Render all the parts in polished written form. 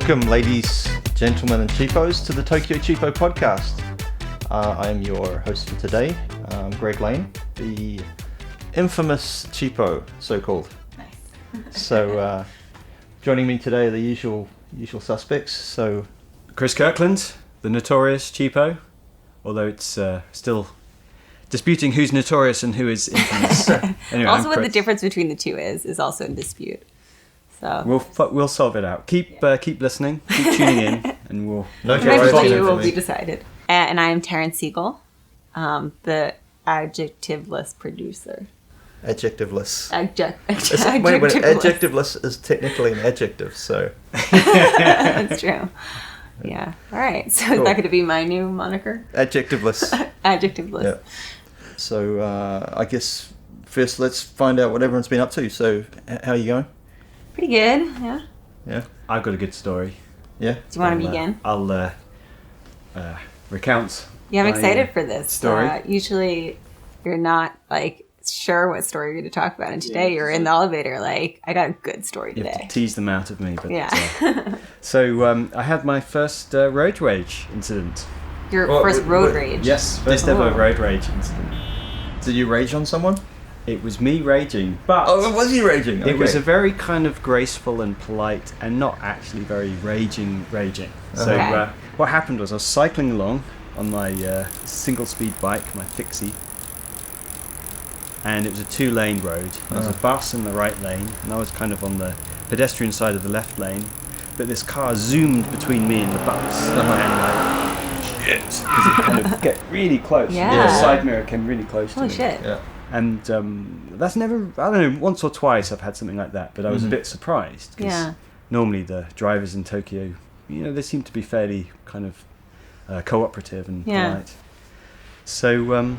Welcome, ladies, gentlemen, and cheapos, to the Tokyo Cheapo Podcast. I am your host for today, Greg Lane, the infamous cheapo, so-called. Nice. So, joining me today are the usual suspects. So, Chris Kirkland, the notorious cheapo, although it's still disputing who's notorious and who is infamous. Anyway, also, what the difference between the two is also in dispute. So we'll solve it out. Keep listening, keep tuning in, and we'll. Eventually, it will be decided. And I am Taryn Siegel, the adjectiveless producer. Adjectiveless. Adjectiveless is technically an adjective, so. That's true. Yeah. All right. So Is that going to be my new moniker? Adjectiveless. Adjectiveless. Yeah. So I guess first let's find out what everyone's been up to. So how are you going? Pretty good. Yeah. Yeah. I've got a good story. Yeah. Do you want to begin? I'll recount. Yeah, I'm excited for this story. Usually, you're not sure what story you're going to talk about, and today you're in the elevator. I got a good story today. You have to tease them out of me, but yeah. So I had my first road rage incident. Your first road rage. Yes, first ever road rage incident. Did you rage on someone? It was me raging, but... Oh, was he raging? Okay. It was a very kind of graceful and polite and not actually very raging. So what happened was I was cycling along on my single-speed bike, my Fixie, and it was a two-lane road. There was a bus in the right lane, and I was kind of on the pedestrian side of the left lane, but this car zoomed between me and the bus, and shit, because it kind of get really close. Yeah. The side mirror came really close to me. Holy shit. Yeah. And that's never, I don't know, once or twice I've had something like that, but I was a bit surprised. Because normally the drivers in Tokyo, they seem to be fairly kind of cooperative and polite. So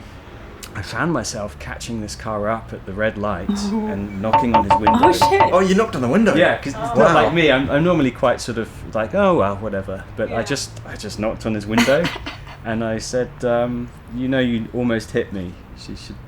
I found myself catching this car up at the red light and knocking on his window. Oh, shit. Oh, you knocked on the window? Yeah, because it's not like me. I'm normally quite sort of like, oh, well, whatever. But I just knocked on his window and I said, you almost hit me.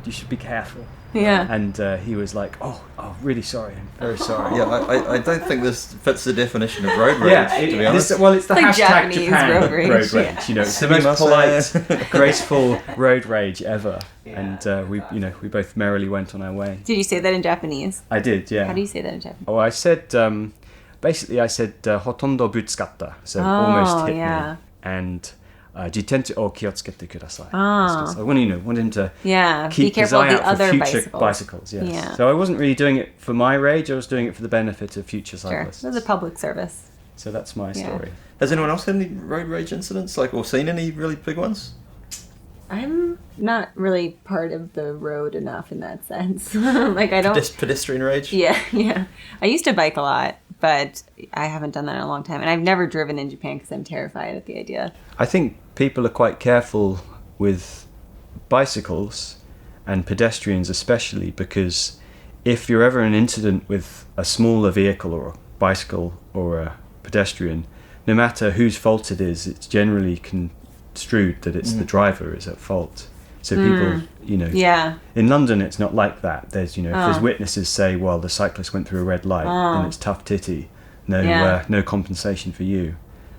You should be careful. Yeah. And he was like, oh, really sorry. I'm very sorry. Yeah, I don't think this fits the definition of road rage, to be honest. It's the hashtag Japanese Japan road rage. Yeah. It's the most polite, graceful road rage ever. Yeah. And we both merrily went on our way. Did you say that in Japanese? I did, yeah. How do you say that in Japanese? Oh, I said, basically I said, hotondo butsukatta, so almost hit me. And jitensu o kiotsukete kudasai. I want him to keep his eye out for future bicycles. Yes. Yeah. So I wasn't really doing it for my rage, I was doing it for the benefit of future cyclists. Sure. It was a public service. So that's my story. Has anyone else had any road rage incidents, or seen any really big ones? I'm not really part of the road enough in that sense. I don't... Pedestrian rage? Yeah. I used to bike a lot, but I haven't done that in a long time. And I've never driven in Japan because I'm terrified at the idea. I think people are quite careful with bicycles and pedestrians especially, because if you're ever in an incident with a smaller vehicle or a bicycle or a pedestrian, no matter whose fault it is, it's generally construed that it's the driver is at fault. So people, in London it's not like that. There's, if there's witnesses say, well, the cyclist went through a red light and it's tough titty, no compensation for you.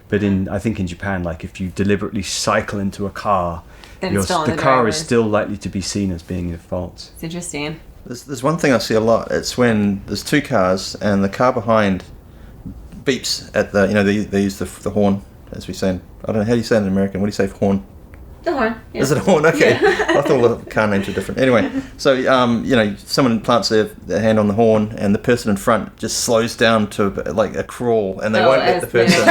But I think in Japan, if you deliberately cycle into a car, the car is still likely to be seen as being at fault. It's interesting. There's one thing I see a lot. It's when there's two cars and the car behind beeps at they use the horn, as we say. I don't know, how do you say it in American? What do you say for horn? The horn. Yeah. Is it a horn? Okay. Yeah. I thought all the car names are different. Anyway, so, someone plants their hand on the horn and the person in front just slows down to a crawl and they won't let the person...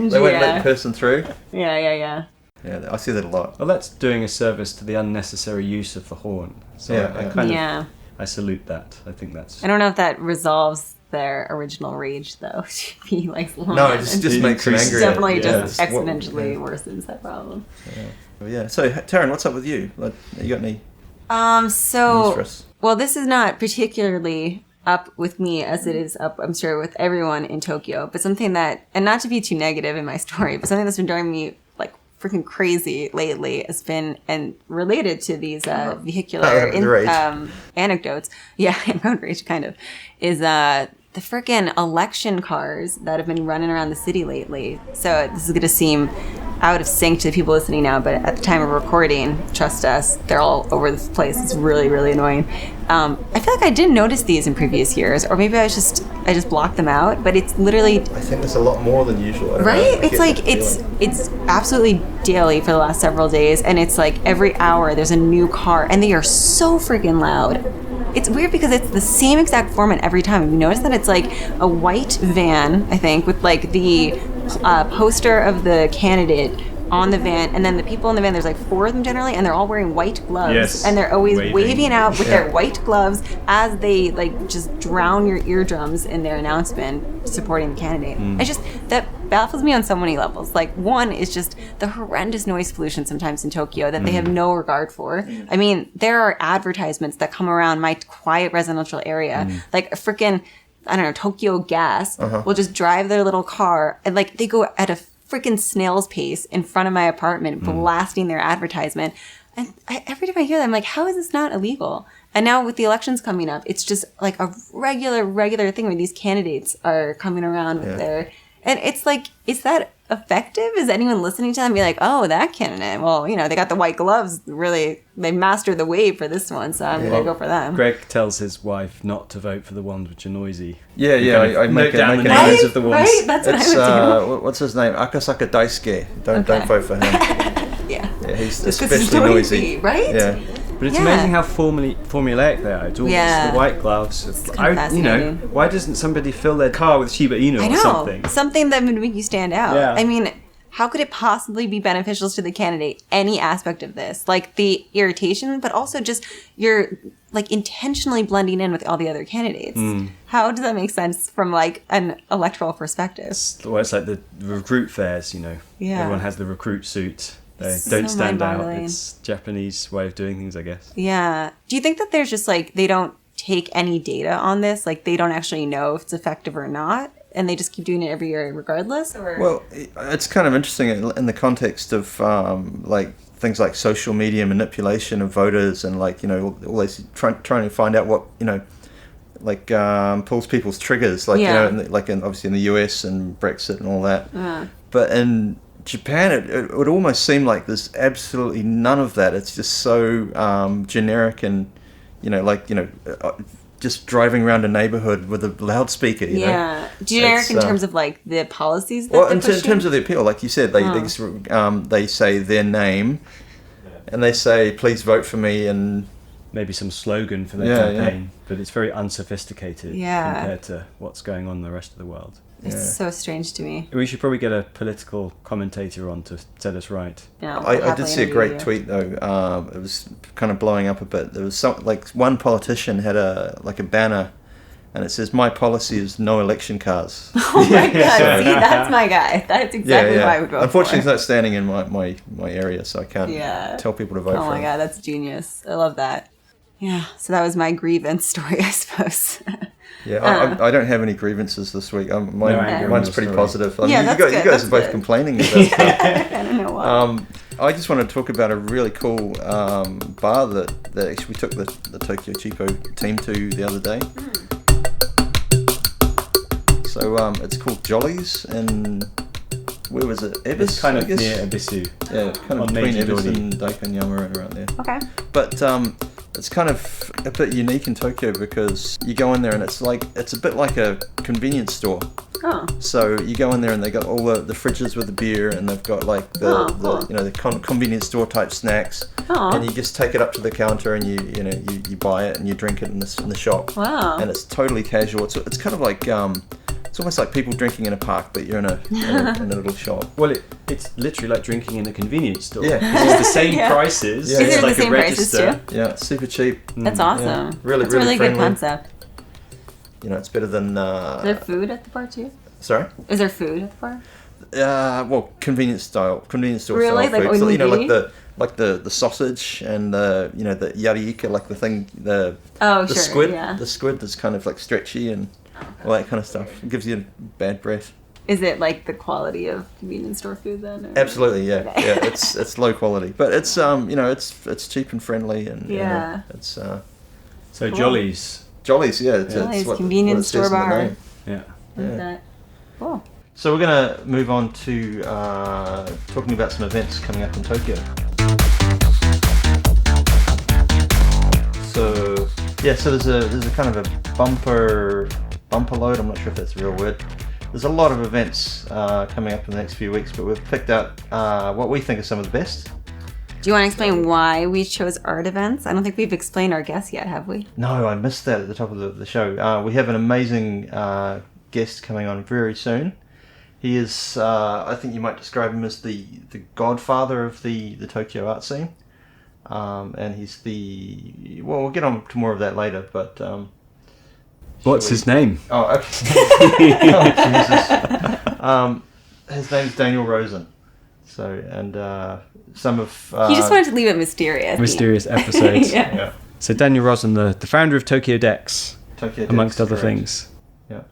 They won't let the person through. Yeah. Yeah, I see that a lot. Well, that's doing a service to the unnecessary use of the horn. So I salute that. I think that's... I don't know if that resolves their original rage, though. No, it just makes them angry. Definitely just exponentially worsens that problem. Yeah. So, Taryn, what's up with you? You got any news for us? Well, this is not particularly up with me as it is up, I'm sure, with everyone in Tokyo, but something that, and not to be too negative in my story, but something that's been driving me freaking crazy lately has been, and related to these vehicular anecdotes, and road rage kind of, is the freaking election cars that have been running around the city lately. So this is going to seem out of sync to the people listening now, but at the time of recording, trust us, they're all over the place. It's really, really annoying. I feel like I didn't notice these in previous years, or maybe I just blocked them out, but it's literally... I think there's a lot more than usual. Right? It's absolutely daily for the last several days, and it's like every hour there's a new car, and they are so freaking loud. It's weird because it's the same exact format every time. You notice that it's like a white van, I think, with like the poster of the candidate on the van, and then the people in the van, there's like 4 of them generally, and they're all wearing white gloves. Yes. And they're always waving out with their white gloves as they like just drown your eardrums in their announcement supporting the candidate. That baffles me on so many levels. Like, one is just the horrendous noise pollution sometimes in Tokyo that they have no regard for. I mean, there are advertisements that come around my quiet residential area, like a freaking, I don't know, Tokyo Gas will just drive their little car, and like they go at a freaking snail's pace in front of my apartment, blasting their advertisement. And every time I hear that, I'm like, how is this not illegal? And now with the elections coming up, it's just like a regular thing where these candidates are coming around with their... And it's like, is that effective? Is anyone listening to them be like, oh, that candidate? Well, you know, they got the white gloves. Really, they mastered the wave for this one, so I'm going to go for them. Greg tells his wife not to vote for the ones which are noisy. Yeah, I make down the names names of the ones. Right? That's what I would do. What's his name? Akasaka Daisuke. Don't vote for him. Yeah, he's especially noisy. Right? Yeah. But it's amazing how formulaic they are. It's always the white gloves. Why doesn't somebody fill their car with Shiba Inu or something? Something that would make you stand out. Yeah. I mean, how could it possibly be beneficial to the candidate, any aspect of this? Like the irritation, but also just you're like intentionally blending in with all the other candidates. How does that make sense from like an electoral perspective? It's like the recruit fairs, you know. Yeah. Everyone has the recruit suit. They don't stand out. It's Japanese way of doing things, I guess. Yeah. Do you think that there's just like, they don't take any data on this? Like they don't actually know if it's effective or not? And they just keep doing it every year regardless? Or? Well, it's kind of interesting in the context of like things like social media manipulation of voters and like, you know, always trying to find out what, you know, like pulls people's triggers. Like, you know, obviously in the US and Brexit and all that. But in Japan, it would almost seem like there's absolutely none of that. It's just so generic and, you know, like, you know, just driving around a neighborhood with a loudspeaker, you know? Generic in terms of, like, the policies that they're pushing? In terms of the appeal, like you said, they say their name and they say, please vote for me, and... Maybe some slogan for their campaign, but it's very unsophisticated compared to what's going on in the rest of the world. It's so strange to me. We should probably get a political commentator on to set us right. Yeah, I did see a great tweet though. It was kind of blowing up a bit. There was one politician had a banner, and it says, "My policy is no election cars." Oh my god! See, that's my guy. That's exactly why I would vote. Unfortunately, he's not standing in my area, so I can't tell people to vote for him. Oh my god, that's genius! I love that. Yeah, so that was my grievance story, I suppose. I don't have any grievances this week. Mine's pretty positive. I mean, you guys are both complaining about stuff. I don't know why. I just want to talk about a really cool bar that actually we took the Tokyo Cheapo team to the other day. So it's called Jolly's, and where was it? Ebisu, it's kind of near Ebisu. Yeah, kind of between Ebisu and Daikanyama and around there. Okay. But it's kind of a bit unique in Tokyo because you go in there and it's a bit like a convenience store. Oh. So you go in there and they got all the fridges with the beer, and they've got like the convenience store type snacks. Oh. And you just take it up to the counter and you buy it and you drink it in the shop. Wow. And it's totally casual. It's kind of like it's almost like people drinking in a park, but you're in a little shop. Well, it's literally like drinking in a convenience store. Yeah. It's the same prices. Yeah. It's like the same register. Prices too? Yeah, super cheap. That's awesome. Yeah. That's really a really friendly. good concept. You know, it's better than... Is there food at the bar too? Sorry? Is there food at the bar? Well, convenience store really? style Like food. So, you know, like the sausage and the yarika, like the thing, the squid. Yeah. The squid that's kind of like stretchy and all that kind of stuff. It gives you bad breath. Is it like the quality of convenience store food then? Or? Absolutely, yeah. Okay. Yeah, it's low quality, but it's it's cheap and friendly, and it's so cool. Jolly's. Jolly's, yeah. Jolly's convenience store bar. Yeah. Like that. Cool. So we're going to move on to talking about some events coming up in Tokyo. So there's a kind of a bumper load. I'm not sure if that's a real word. There's a lot of events coming up in the next few weeks, but we've picked out what we think are some of the best. Do you want to explain why we chose art events? I don't think we've explained our guests yet, have we? No, I missed that at the top of the show. We have an amazing guest coming on very soon. He is, I think you might describe him as the godfather of the Tokyo art scene. And he's we'll get on to more of that later, but... What's his name? Oh, okay. Oh, Jesus. His name's Daniel Rosen. So, and some of... He just wanted to leave it mysterious. Mysterious episodes. Yeah. So Daniel Rosen, the founder of TokyoDex, amongst other things. Yeah.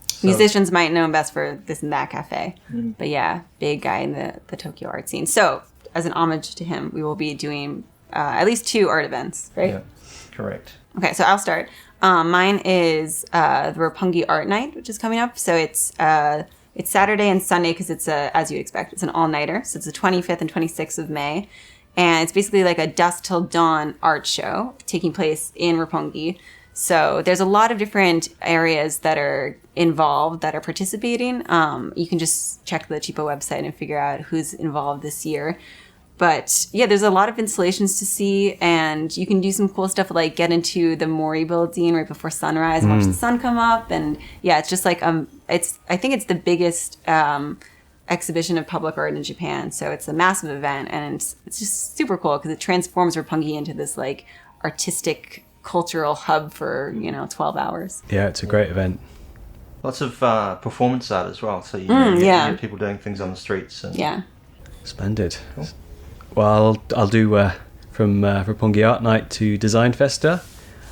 So, musicians might know him best for This and That Cafe. But yeah, big guy in the Tokyo art scene. So, as an homage to him, we will be doing at least 2 art events, right? Yeah, correct. Okay, so I'll start. Mine is the Roppongi Art Night, which is coming up. So it's Saturday and Sunday because it's as you'd expect, it's an all-nighter. So it's the 25th and 26th of May. And it's basically like a dusk till dawn art show taking place in Roppongi. So there's a lot of different areas that are involved, that are participating. You can just check the Cheapo website and figure out who's involved this year. But yeah, there's a lot of installations to see, and you can do some cool stuff like get into the Mori building right before sunrise and watch the sun come up. And yeah, it's just like I think it's the biggest exhibition of public art in Japan. So it's a massive event, and it's just super cool because it transforms Roppongi into this like artistic cultural hub for 12 hours. Yeah, it's a great event. Lots of performance art as well. So you get people doing things on the streets. And yeah. Splendid. Cool. Well, I'll do from Roppongi Art Night to Design Festa,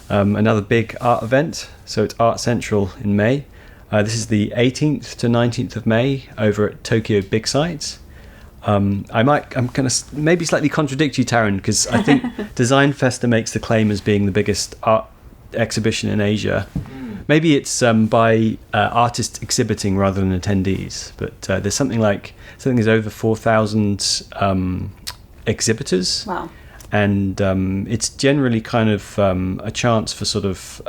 another big art event. So it's Art Central in May. This is the 18th to 19th of May over at Tokyo Big Sites. I'm going to maybe slightly contradict you, Taryn, because I think Design Festa makes the claim as being the biggest art exhibition in Asia. Maybe it's by artists exhibiting rather than attendees, but there's there's over 4,000 exhibitors. Wow. And it's generally kind of a chance for sort of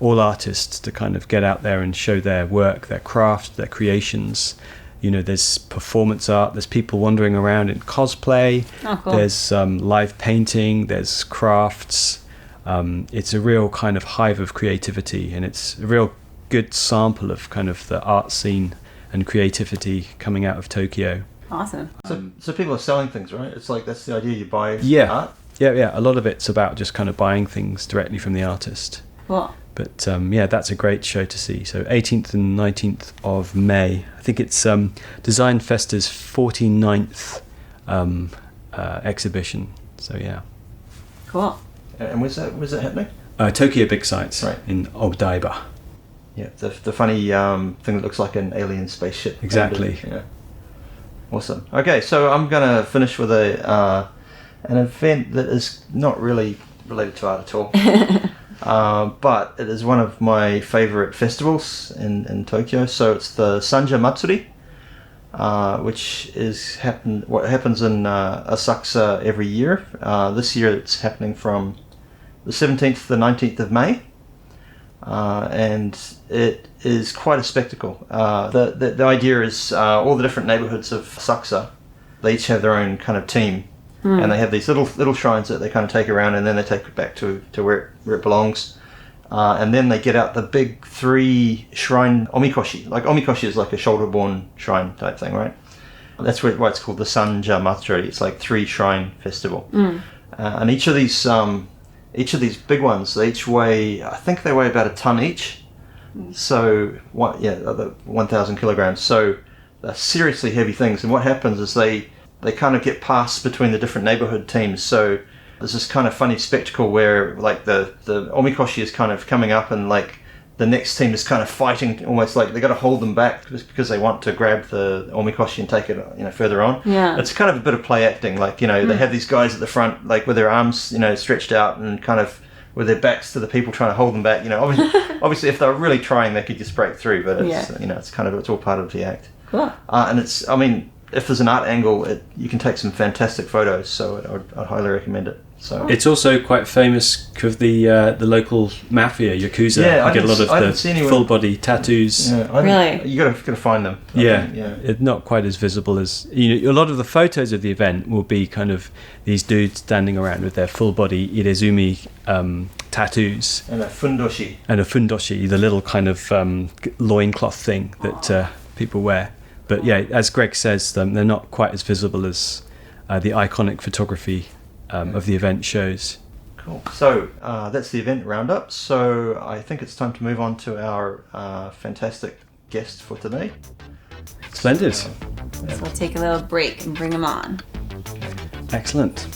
all artists to kind of get out there and show their work, their craft, their creations. There's performance art, there's people wandering around in cosplay, there's live painting, there's crafts. It's a real kind of hive of creativity, and it's a real good sample of kind of the art scene and creativity coming out of Tokyo. Awesome. So people are selling things, right? It's like that's the idea, you buy art? Yeah. A lot of it's about just kind of buying things directly from the artist. Cool. But that's a great show to see. So 18th and 19th of May. I think it's Design Festa's 49th exhibition. So yeah. Cool. And where's that happening? Tokyo Big Sites, right, in Odaiba. Yeah, the funny thing that looks like an alien spaceship. Exactly. Yeah. Awesome. Okay, so I'm gonna finish with an event that is not really related to art at all, but it is one of my favorite festivals in Tokyo. So it's the Sanja Matsuri, which happens in Asakusa every year. This year it's happening from the 17th to the 19th of May. And it is quite a spectacle. The idea is all the different neighborhoods of Asakusa, they each have their own kind of team, and they have these little shrines that they kind of take around, and then they take it back to where it belongs, and then they get out the big 3 shrine omikoshi. Like omikoshi is like a shoulder-borne shrine type thing, right? That's why it's called the Sanja Matsuri. It's like 3 shrine festival, and each of these big ones, they weigh about a ton each. So, 1,000 kilograms. So, they're seriously heavy things. And what happens is they kind of get passed between the different neighborhood teams. So, there's this kind of funny spectacle where, like, the omikoshi is kind of coming up, and, like, the next team is kind of fighting, almost like they got to hold them back because they want to grab the omikoshi and take it, further on. Yeah. It's kind of a bit of play acting, like, they have these guys at the front, like with their arms, stretched out and kind of with their backs to the people trying to hold them back. Obviously if they were really trying, they could just break through. But it's it's all part of the act. Cool. And if there's an art angle, you can take some fantastic photos. So I'd highly recommend it. So it's also quite famous with the local mafia, Yakuza. Yeah, you get a lot of the full body tattoos. Yeah, really? You gotta find them. It's not quite as visible as a lot of the photos of the event will be kind of these dudes standing around with their full body irezumi tattoos and a fundoshi, the little kind of loincloth thing that people wear. But yeah, as Greg says, they're not quite as visible as the iconic photography of the event shows. Cool. So that's the event roundup. So I think it's time to move on to our fantastic guest for today. Splendid. So we'll take a little break and bring him on. Excellent.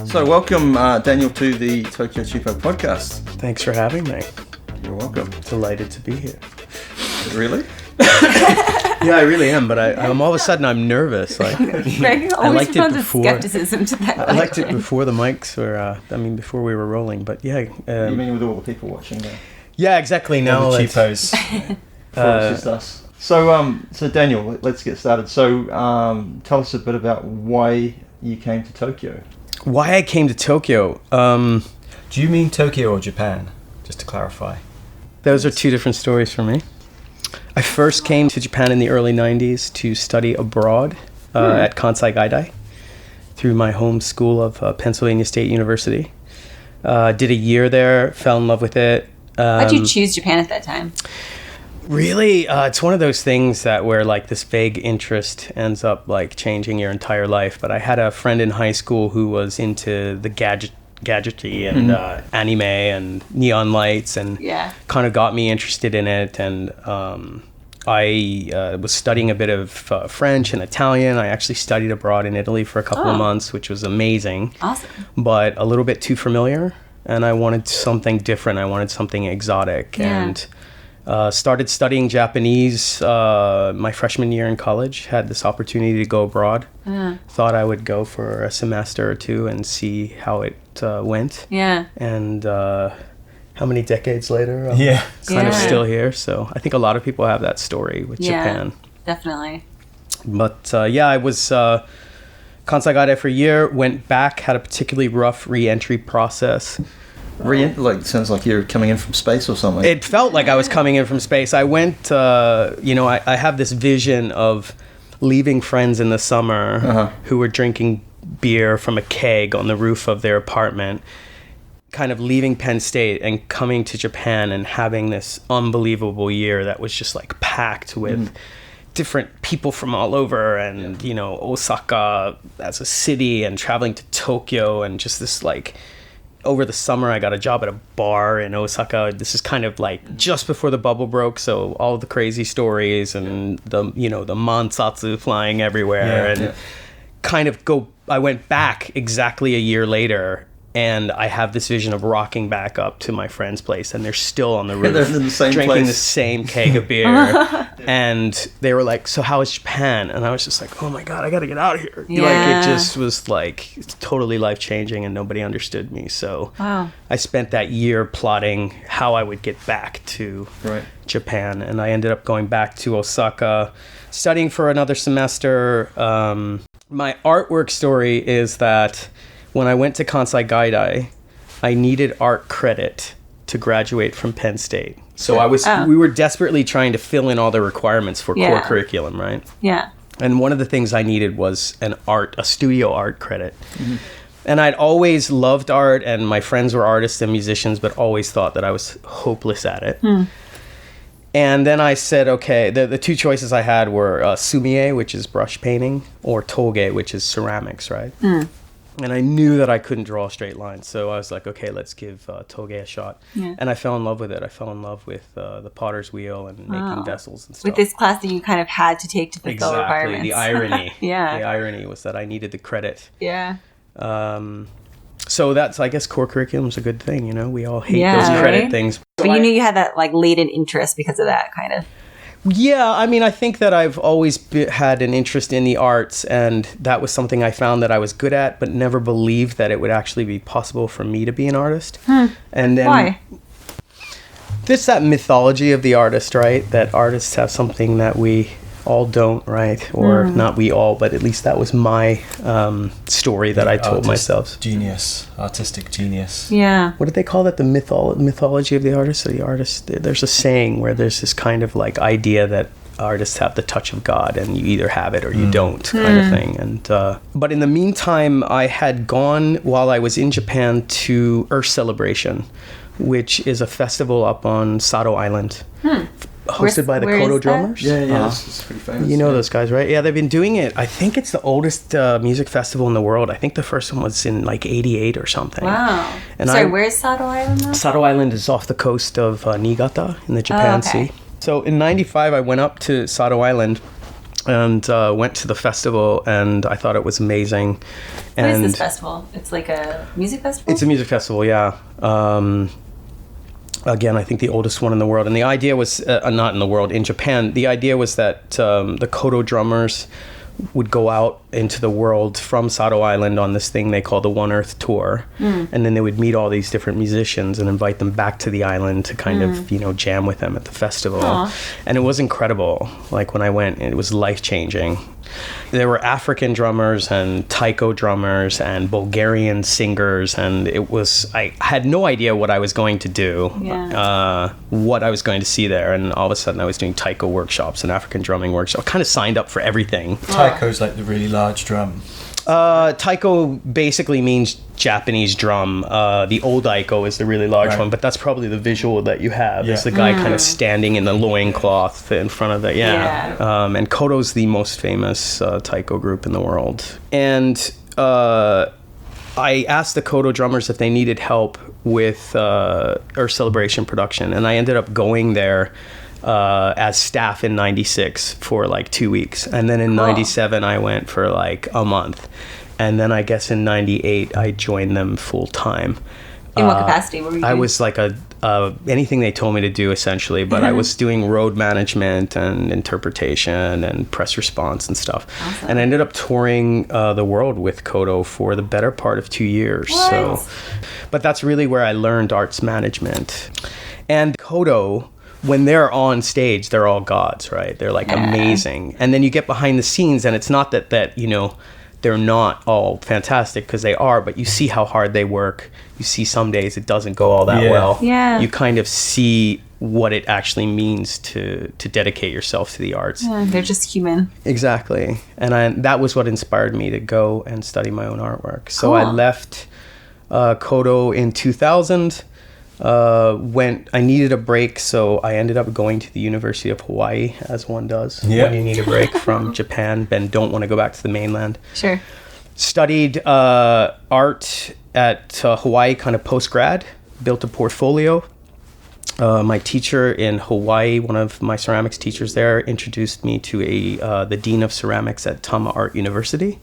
So welcome, Daniel, to the Tokyo Cheapo Podcast. Thanks for having me. You're welcome. Delighted to be here. Really? Yeah, I really am, but I'm all of a sudden I'm nervous. Like Greg I liked it responds with before. skepticism to that. I liked it before the mics were. before we were rolling. But yeah. You mean with all the people watching now? Yeah, exactly. Now All the it's cheapos. It's just us. So Daniel, let's get started. So tell us a bit about why you came to Tokyo. Why I came to Tokyo. Do you mean Tokyo or Japan? Just to clarify. Those are two different stories for me. I first came to Japan in the early 90s to study abroad at Kansai Gaidai through my home school of Pennsylvania State University. Did a year there, fell in love with it. Why did you choose Japan at that time? Really, it's one of those things that where like this vague interest ends up like changing your entire life. But I had a friend in high school who was into the gadgetry and anime and neon lights and kind of got me interested in it. And I was studying a bit of French and Italian. I actually studied abroad in Italy for a couple of months, which was amazing. Awesome. But a little bit too familiar. And I wanted something different. I wanted something exotic. Yeah. And started studying Japanese my freshman year in college. Had this opportunity to go abroad. Thought I would go for a semester or two and see how it went. Yeah. And how many decades later? Kind of still here. So I think a lot of people have that story with Japan. Definitely. But I was Kansai Gaidai for a year. Went back. Had a particularly rough re-entry process. Sounds like you're coming in from space or something. It felt like I was coming in from space. I went, I have this vision of leaving friends in the summer who were drinking beer from a keg on the roof of their apartment, kind of leaving Penn State and coming to Japan and having this unbelievable year that was just like packed with different people from all over and, Osaka as a city and traveling to Tokyo and just this like... Over the summer, I got a job at a bar in Osaka. This is kind of like just before the bubble broke, so all the crazy stories and the mansatsu flying everywhere I went back exactly a year later, and I have this vision of rocking back up to my friend's place, and they're still on the roof, they're in the same drinking place. the same keg of beer, and they were like, "So how is Japan?" And I was just like, "Oh my god, I got to get out of here!" Yeah. Like it just was like totally life changing, and nobody understood me. So I spent that year plotting how I would get back to Japan, and I ended up going back to Osaka, studying for another semester. My artwork story is that when I went to Kansai Gaidai, I needed art credit to graduate from Penn State. So we were desperately trying to fill in all the requirements for core curriculum, right? Yeah. And one of the things I needed was a studio art credit. And I'd always loved art, and my friends were artists and musicians, but always thought that I was hopeless at it. And then I said, okay, the two choices I had were sumie, which is brush painting, or toge, which is ceramics, right? And I knew that I couldn't draw a straight line. So I was like, okay, let's give toge a shot. Yeah. And I fell in love with it. I fell in love with the potter's wheel and making vessels and stuff. With this class that you kind of had to take to fulfill requirements. The irony. The irony was that I needed the credit. Yeah. So that's, I guess, core curriculum is a good thing. We all hate those credit things. But you knew you had that like latent interest because of that kind of. Yeah, I mean, I think that I've always had an interest in the arts, and that was something I found that I was good at, but never believed that it would actually be possible for me to be an artist. And then, why? There's that mythology of the artist, right? That artists have something that we all don't, right? Or not we all, but at least that was my story that I told myself. Artistic genius. Yeah. What did they call that? The mythology of the artist? So the artist, there's a saying where there's this kind of like idea that artists have the touch of God, and you either have it or you don't, kind of thing. And but in the meantime, I had gone while I was in Japan to Earth Celebration, which is a festival up on Sado Island. Hosted by the Kodo drummers. Yeah, it's pretty famous. You know those guys, right? Yeah, they've been doing it. I think it's the oldest music festival in the world. I think the first one was in like 88 or something. Wow. And Sorry, where's Sado Island now? Sado Island is off the coast of Niigata in the Japan Sea. So in 95, I went up to Sado Island and went to the festival, and I thought it was amazing. What is this festival? It's like a music festival? It's a music festival, yeah. Again, I think the oldest one in the world. And the idea was, not in the world, in Japan, the idea was that the Kodo drummers would go out into the world from Sado Island on this thing they call the One Earth Tour. And then they would meet all these different musicians and invite them back to the island to kind of, jam with them at the festival. And it was incredible. Like when I went, it was life-changing. There were African drummers and taiko drummers and Bulgarian singers, and I had no idea what I was going to do, what I was going to see there, and all of a sudden I was doing taiko workshops and African drumming workshops. I kind of signed up for everything. Taiko's like the really large drum. Taiko basically means Japanese drum. The old Aiko is the really large one, but that's probably the visual that you have. Yeah. It's the guy kind of standing in the loincloth in front of the, and Kodo's the most famous Taiko group in the world. And I asked the Kodo drummers if they needed help with Earth Celebration production, and I ended up going there as staff in 96 for like 2 weeks, and then in 97 I went for like a month, and then I guess in 98 I joined them full time. In what capacity were you doing? I was like anything they told me to do essentially, but I was doing road management and interpretation and press response and stuff. Awesome. And I ended up touring the world with Kodo for the better part of 2 years. What? But that's really where I learned arts management. And Kodo, when they're on stage, they're all gods, right? They're like amazing. And then you get behind the scenes, and it's not that they're not all fantastic, because they are, but you see how hard they work. You see some days it doesn't go all that well. Yeah. You kind of see what it actually means to dedicate yourself to the arts. Yeah, they're just human. Exactly. And that was what inspired me to go and study my own artwork. So I left Kodo in 2000. I needed a break, so I ended up going to the University of Hawaii, as one does when you need a break from Japan and don't want to go back to the mainland. Sure. Studied art at Hawaii, kind of post-grad, built a portfolio. My teacher in Hawaii, one of my ceramics teachers there, introduced me to the Dean of Ceramics at Tama Art University.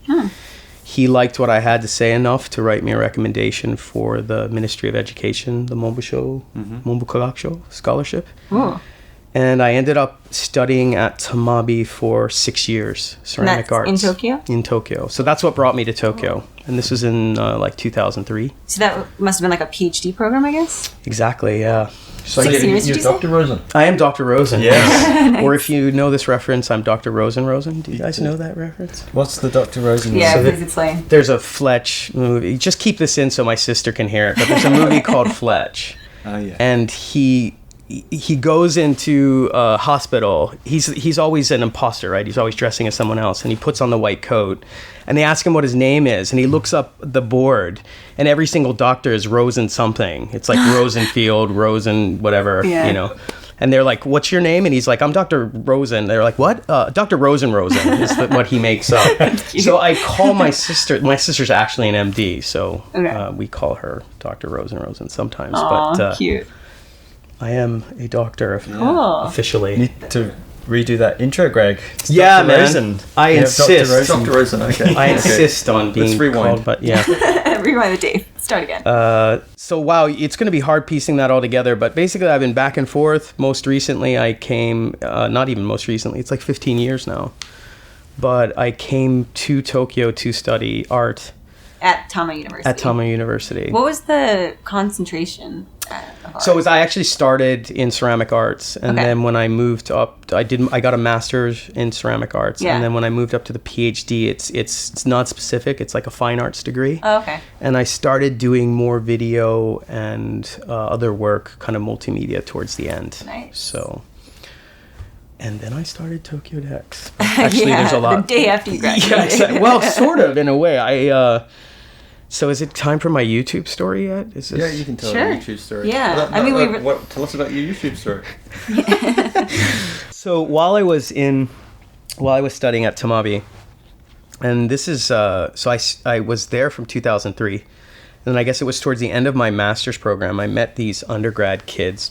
He liked what I had to say enough to write me a recommendation for the Ministry of Education, the Monbusho Kagakusho Scholarship. And I ended up studying at Tamabi for 6 years, ceramic arts. In Tokyo? In Tokyo. So that's what brought me to Tokyo. And this was in like 2003. So that must have been like a PhD program, I guess? Exactly, yeah. So you're Dr. Rosen. I am Dr. Rosen. Yes. Nice. Or if you know this reference, I'm Dr. Rosen. Do you guys know that reference? What's the Dr. Rosen? Yeah, please explain. There's a Fletch movie. Just keep this in so my sister can hear it. But there's a movie called Fletch. Oh, yeah. And he goes into a hospital. He's always an imposter, right? He's always dressing as someone else, and he puts on the white coat, and they ask him what his name is, and he looks up the board, and every single doctor is Rosen something. It's like Rosenfield, Rosen, whatever, And they're like, "What's your name?" And he's like, "I'm Dr. Rosen." They're like, "What?" Dr. Rosen is what he makes up. So I call my sister. My sister's actually an MD, so we call her Dr. Rosen sometimes. Aww, but cute. I am a doctor officially. Need to redo that intro, Greg. It's Yeah, Dr. man. Rosen. I Yeah, insist. Dr. Rosen, okay. I insist on being Let's rewind. called, but yeah. Rewind the tape. Start again. So wow, it's going to be hard piecing that all together, but basically I've been back and forth. Most recently I came, not even most recently, it's like 15 years now, but I came to Tokyo to study art. At Tama University. At Tama University. What was the concentration of art? So I actually started in ceramic arts, and then when I moved up, I got a master's in ceramic arts, and then when I moved up to the PhD, it's not specific. It's like a fine arts degree. Oh, okay. And I started doing more video and other work, kind of multimedia, towards the end. Nice. So, and then I started TokyoDex. Actually, there's a lot. The day after you graduated. Yeah, exactly. Well, sort of in a way. So is it time for my YouTube story yet? Is this... Yeah, you can tell Sure. a YouTube story. Yeah. Tell us about your YouTube story. So while I was studying at Tamabi, and this is I was there from 2003, and I guess it was towards the end of my master's program, I met these undergrad kids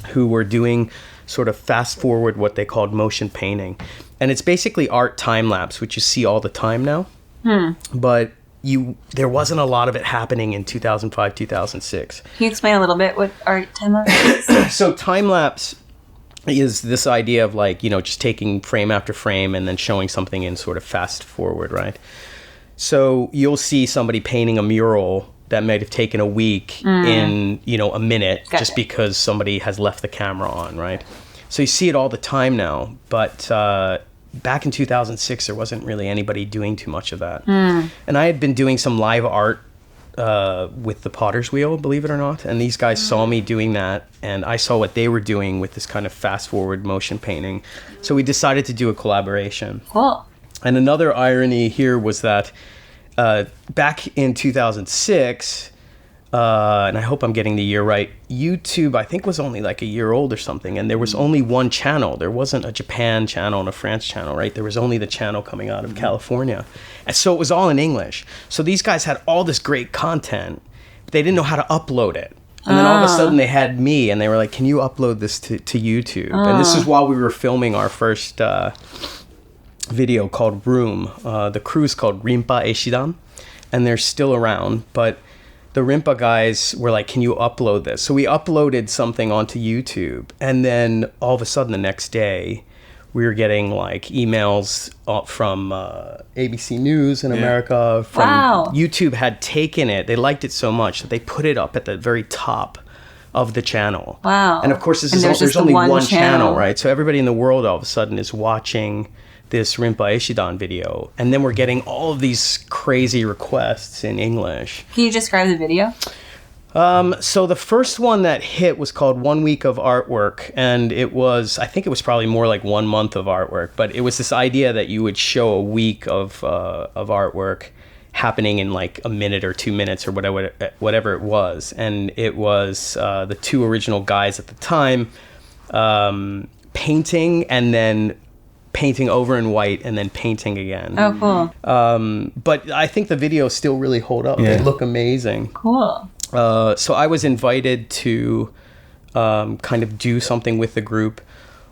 who were doing sort of fast forward what they called motion painting, and it's basically art time lapse, which you see all the time now, but there wasn't a lot of it happening in 2005, 2006. Can you explain a little bit what art time-lapse is? So time-lapse is this idea of like, just taking frame after frame and then showing something in sort of fast forward, right? So you'll see somebody painting a mural that might have taken a week in, a minute, just because somebody has left the camera on, right? So you see it all the time now, but back in 2006, there wasn't really anybody doing too much of that. And I had been doing some live art with the Potter's Wheel, believe it or not. And these guys saw me doing that, and I saw what they were doing with this kind of fast-forward motion painting. So we decided to do a collaboration. Cool. And another irony here was that back in 2006, and I hope I'm getting the year right, YouTube, I think, was only like a year old or something, and there was only one channel. There wasn't a Japan channel and a France channel, right? There was only the channel coming out of California. And so it was all in English. So these guys had all this great content, but they didn't know how to upload it. And then all of a sudden they had me, and they were like, can you upload this to YouTube? And this is while we were filming our first video called Room. The crew's called Rinpa Eshidan, and they're still around, but the Rinpa guys were like, can you upload this? So we uploaded something onto YouTube, and then all of a sudden the next day we were getting like emails from ABC News in America. From YouTube had taken it. They liked it so much that they put it up at the very top of the channel. Wow. And of course, there's only one channel, right? So everybody in the world all of a sudden is watching this Rinpa Eshidan video, and then we're getting all of these crazy requests in English. Can you describe the video? So the first one that hit was called 1 Week of Artwork, and I think it was probably more like 1 month of artwork, but it was this idea that you would show a week of artwork happening in like a minute or 2 minutes or whatever it was. And it was the two original guys at the time painting, and then painting over in white, and then painting again. Oh, cool. But I think the videos still really hold up. They look amazing. Cool. So I was invited to kind of do something with the group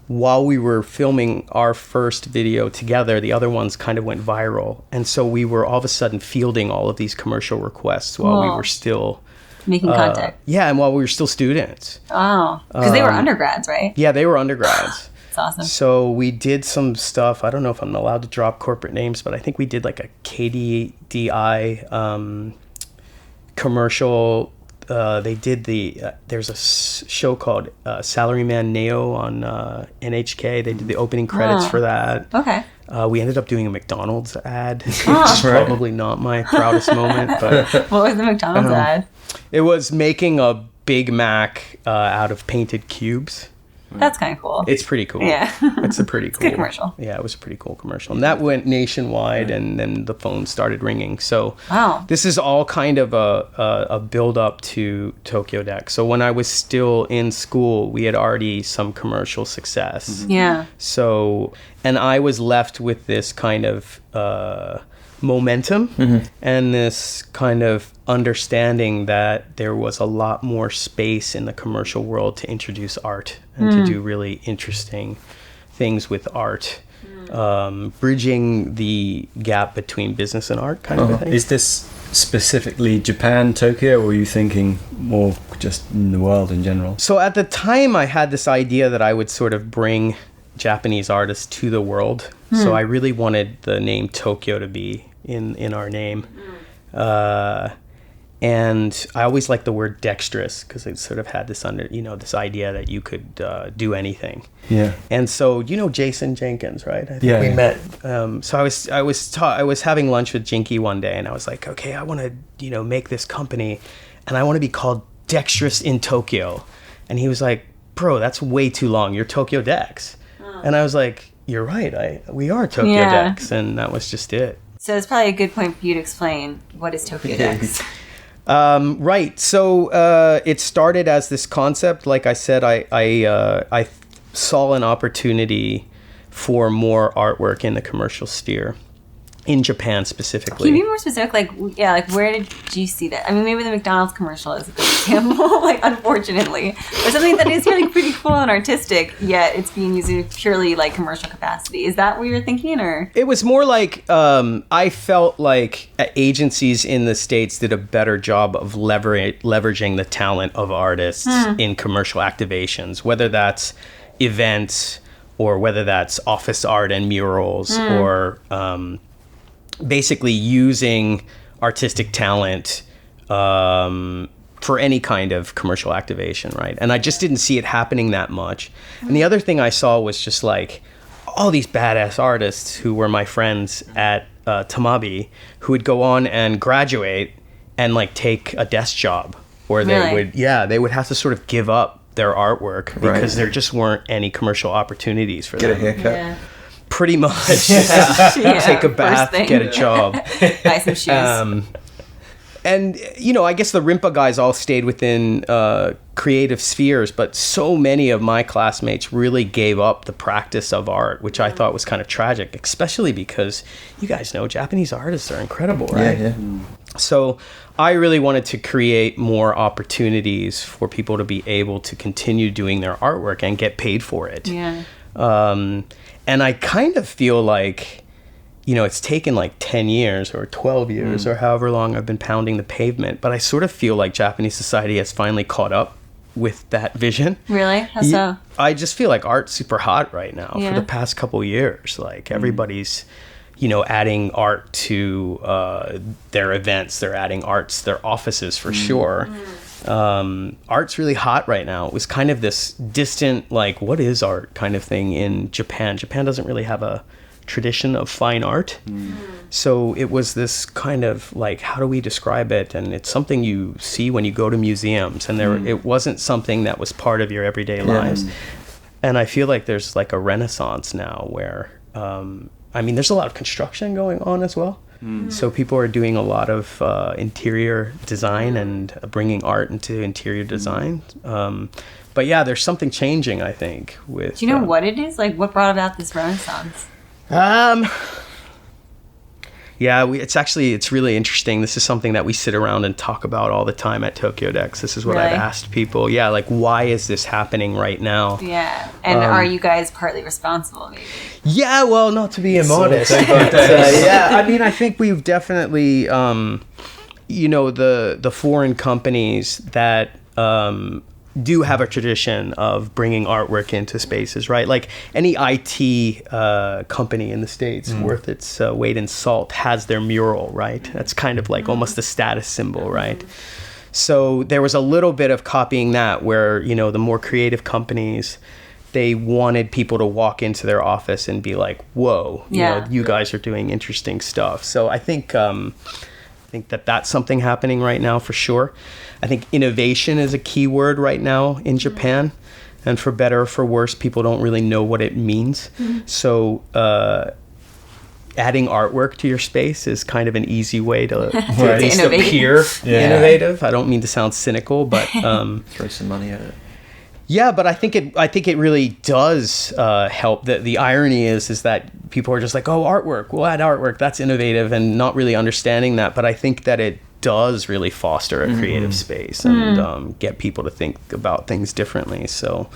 while we were filming our first video together. The other ones kind of went viral, and so we were all of a sudden fielding all of these commercial requests while we were still making content. Yeah, and while we were still students. Oh, because they were undergrads, right? Yeah, they were undergrads. That's awesome. So we did some stuff. I don't know if I'm allowed to drop corporate names, but I think we did like a KDDI commercial. They did there's a show called Salaryman Neo on NHK. They did the opening credits for that. Okay. We ended up doing a McDonald's ad, which is probably not my proudest moment. But what was the McDonald's ad? It was making a Big Mac out of painted cubes. That's kind of cool. It's pretty cool. Yeah. It's a pretty cool. Good commercial. Yeah, it was a pretty cool commercial. And that went nationwide, and then the phone started ringing. So this is all kind of a build up to TokyoDex. So when I was still in school, we had already some commercial success. Mm-hmm. Yeah. So, and I was left with this kind of momentum and this kind of understanding that there was a lot more space in the commercial world to introduce art and to do really interesting things with art, bridging the gap between business and art kind of a thing. Is this specifically Japan, Tokyo, or are you thinking more just in the world in general? So at the time, I had this idea that I would sort of bring Japanese artists to the world. So I really wanted the name Tokyo to be in our name. And I always liked the word dexterous because it sort of had this this idea that you could do anything. Yeah. And so, Jason Jenkins, right? I think Yeah, we yeah. met. So I was having lunch with Jinky one day, and I was like, okay, I want to, make this company, and I want to be called Dexterous in Tokyo. And he was like, bro, that's way too long. You're TokyoDex. And I was like, you're right. We are TokyoDex. And that was just it. So it's probably a good point for you to explain what is TokyoDex. Right. So it started as this concept. Like I said, I saw an opportunity for more artwork in the commercial sphere, in Japan specifically. Can you be more specific? Like where did you see that? I mean, maybe the McDonald's commercial is a good example, unfortunately. Or something that is really pretty cool and artistic, yet it's being used in purely, commercial capacity. Is that what you were thinking, or? It was more like, I felt like agencies in the States did a better job of leveraging the talent of artists in commercial activations, whether that's events or whether that's office art and murals or... basically using artistic talent for any kind of commercial activation, right? And I just didn't see it happening that much. And the other thing I saw was just all these badass artists who were my friends at Tamabi, who would go on and graduate and take a desk job, or they would have to sort of give up their artwork because there just weren't any commercial opportunities for them. Get a haircut. Yeah. Pretty much. Take a bath, get a job. Buy some shoes. And, I guess the Rimpa guys all stayed within creative spheres, but so many of my classmates really gave up the practice of art, which I thought was kind of tragic, especially because you guys know Japanese artists are incredible, right? Yeah. So I really wanted to create more opportunities for people to be able to continue doing their artwork and get paid for it. Yeah. And I kind of feel like, it's taken 10 years or 12 years or however long I've been pounding the pavement, but I sort of feel like Japanese society has finally caught up with that vision. Really? How so? I just feel like art's super hot right now Yeah. for the past couple years. Everybody's, adding art to their events. They're adding arts to their offices for sure. Art's really hot right now. It was kind of this distant, what is art kind of thing in Japan. Japan doesn't really have a tradition of fine art. So it was this kind of how do we describe it? And it's something you see when you go to museums, and it wasn't something that was part of your everyday lives. And I feel like there's a renaissance now where, there's a lot of construction going on as well. So people are doing a lot of interior design and bringing art into interior design. But yeah, there's something changing, I think. With Do you know what it is? What brought about this renaissance? Yeah, it's really interesting. This is something that we sit around and talk about all the time at TokyoDex. This is what Really? I've asked people. Yeah, why is this happening right now? Yeah. And are you guys partly responsible, maybe? Yeah, well, not to be immodest. But, I think we've definitely, the foreign companies that do have a tradition of bringing artwork into spaces, right? Any IT company in the States worth its weight in salt has their mural, right? That's kind of almost a status symbol, right? So there was a little bit of copying that where, the more creative companies, they wanted people to walk into their office and be like, whoa, you guys are doing interesting stuff. So I think that's something happening right now for sure. I think innovation is a key word right now in Japan. And for better or for worse, people don't really know what it means. So adding artwork to your space is kind of an easy way to at least appear innovative. I don't mean to sound cynical, but... Throw some money at it. Yeah, but I think it really does help. The irony is that people are just like, oh, artwork, we'll add artwork, that's innovative, and not really understanding that. But I think that it does really foster a creative space and get people to think about things differently. So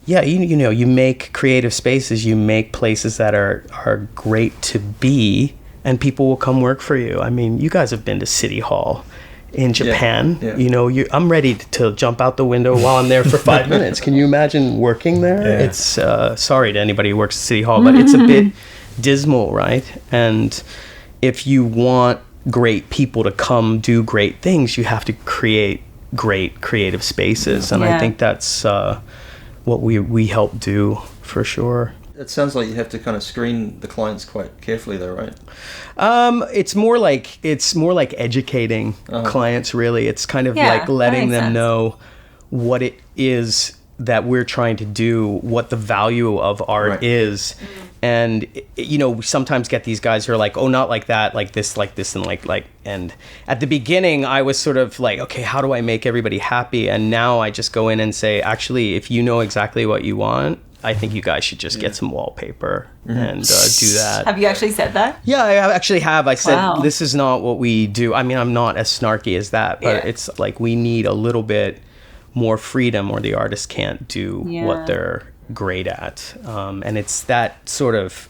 you make creative spaces, you make places that are great to be, and people will come work for you. I mean, you guys have been to City Hall in Japan. Yeah. I'm ready to jump out the window while I'm there for 5 minutes. Can you imagine working there? Yeah. It's sorry to anybody who works at City Hall, but it's a bit dismal, right? And if you want great people to come do great things, you have to create great creative spaces, and I think that's what we help do for sure. It sounds like you have to kind of screen the clients quite carefully, though, right? It's more like educating clients. Really, it's kind of like letting them know what it is that we're trying to do, what the value of art is. And we sometimes get these guys who are like, oh, not like that, like this, and like. And at the beginning, I was sort of like, okay, how do I make everybody happy? And now I just go in and say, actually, if you know exactly what you want, I think you guys should just get some wallpaper and do that. Have you actually said that? Yeah, I actually have. I said, this is not what we do. I mean, I'm not as snarky as that, but it's like we need a little bit more freedom, or the artist can't do what they're great at. And it's that sort of